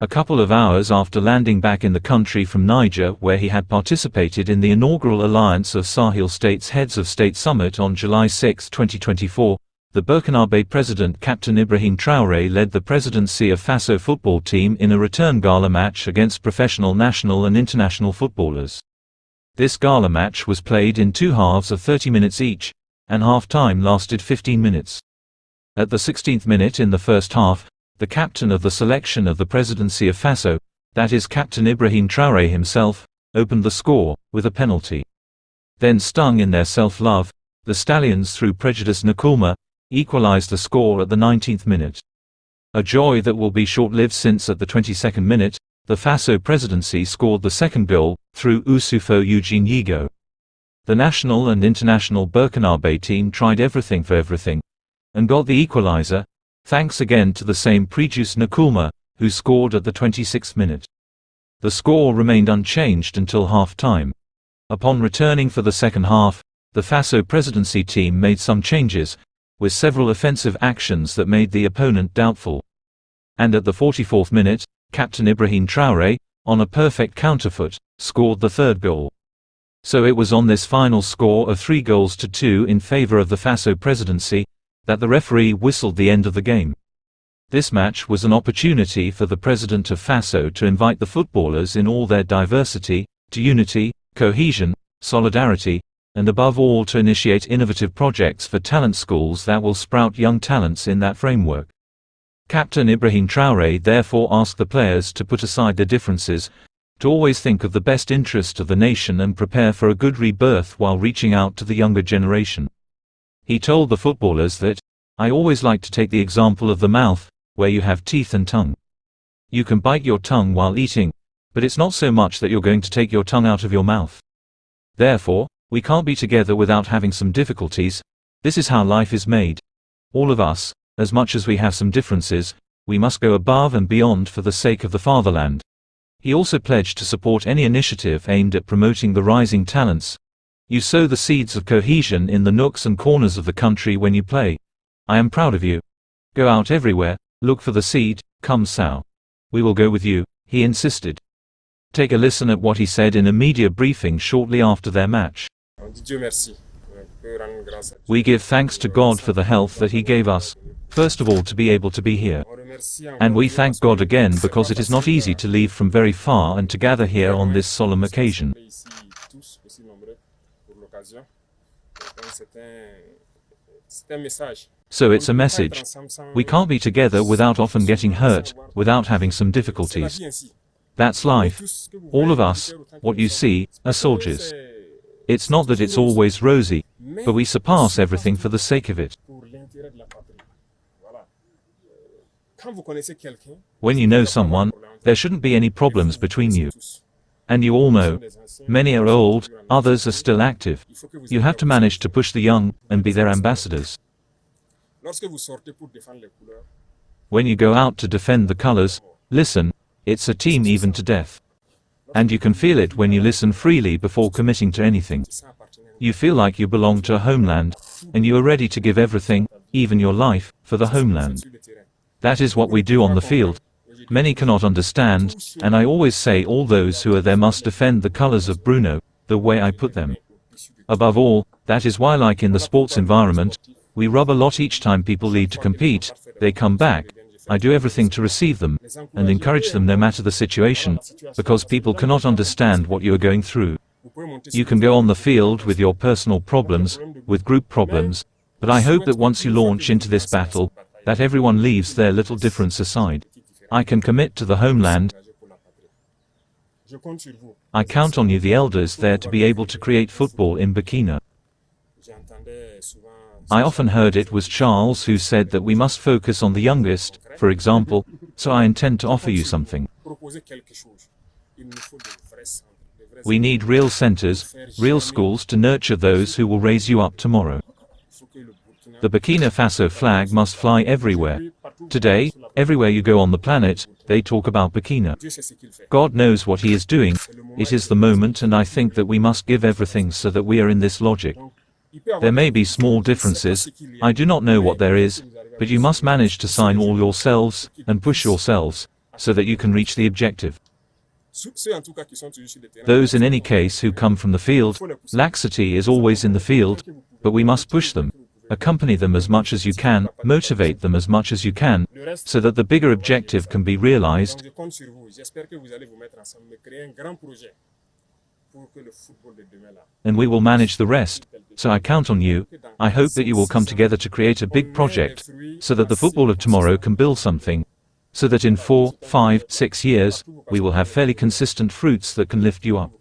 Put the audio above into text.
A couple of hours after landing back in the country from Niger, where he had participated in the inaugural Alliance of Sahel States Heads of State Summit on July 6, 2024, the Burkinabe president Captain Ibrahim Traore led the presidency of Faso football team in a return gala match against professional national and international footballers. This gala match was played in two halves of 30 minutes each, and half-time lasted 15 minutes. At the 16th minute in the first half, the captain of the selection of the presidency of Faso, that is Captain Ibrahim Traore himself, opened the score, with a penalty. Then, stung in their self-love, the Stallions through prejudice Nkrumah equalized the score at the 19th minute. A joy that will be short-lived, since at the 22nd minute, the Faso presidency scored the second goal, through Oussoufou Eugene Yigo. The national and international Burkinabe team tried everything for everything, and got the equalizer, thanks again to the same prejudice Nkrumah, who scored at the 26th minute. The score remained unchanged until half-time. Upon returning for the second half, the Faso presidency team made some changes, with several offensive actions that made the opponent doubtful. And at the 44th minute, Captain Ibrahim Traore, on a perfect counterfoot, scored the third goal. So it was on this final score of 3-2 in favor of the Faso presidency, that the referee whistled the end of the game. This match was an opportunity for the president of Faso to invite the footballers in all their diversity, to unity, cohesion, solidarity, and above all to initiate innovative projects for talent schools that will sprout young talents in that framework. Captain Ibrahim Traore therefore asked the players to put aside their differences, to always think of the best interest of the nation and prepare for a good rebirth while reaching out to the younger generation. He told the footballers that, "I always like to take the example of the mouth, where you have teeth and tongue. You can bite your tongue while eating, but it's not so much that you're going to take your tongue out of your mouth. Therefore, we can't be together without having some difficulties. This is how life is made. All of us, as much as we have some differences, we must go above and beyond for the sake of the fatherland." He also pledged to support any initiative aimed at promoting the rising talents. "You sow the seeds of cohesion in the nooks and corners of the country when you play. I am proud of you. Go out everywhere, look for the seed, come Sao. We will go with you," he insisted. Take a listen at what he said in a media briefing shortly after their match. "We give thanks to God for the health that He gave us, first of all to be able to be here. And we thank God again because it is not easy to leave from very far and to gather here on this solemn occasion. So it's a message. We can't be together without often getting hurt, without having some difficulties. That's life. All of us, what you see, are soldiers. It's not that it's always rosy, but we surpass everything for the sake of it. When you know someone, there shouldn't be any problems between you. And you all know, many are old, others are still active. You have to manage to push the young, and be their ambassadors. When you go out to defend the colors, listen, it's a team even to death. And you can feel it when you listen freely before committing to anything. You feel like you belong to a homeland, and you are ready to give everything, even your life, for the homeland. That is what we do on the field. Many cannot understand, and I always say all those who are there must defend the colors of Bruno, the way I put them. Above all, that is why, like in the sports environment, we rub a lot each time people leave to compete. They come back, I do everything to receive them, and encourage them no matter the situation, because people cannot understand what you are going through. You can go on the field with your personal problems, with group problems, but I hope that once you launch into this battle, that everyone leaves their little difference aside. I can commit to the homeland. I count on you, the elders there, to be able to create football in Burkina. I often heard it was Charles who said that we must focus on the youngest, for example, so I intend to offer you something. We need real centers, real schools to nurture those who will raise you up tomorrow. The Burkina Faso flag must fly everywhere. Today, everywhere you go on the planet, they talk about Burkina. God knows what He is doing. It is the moment, and I think that we must give everything so that we are in this logic. There may be small differences, I do not know what there is, but you must manage to sign all yourselves, and push yourselves, so that you can reach the objective. Those in any case who come from the field, laxity is always in the field, but we must push them, accompany them as much as you can, motivate them as much as you can, so that the bigger objective can be realized. And we will manage the rest, so I count on you. I hope that you will come together to create a big project, so that the football of tomorrow can build something, so that in 4, 5, 6 years, we will have fairly consistent fruits that can lift you up.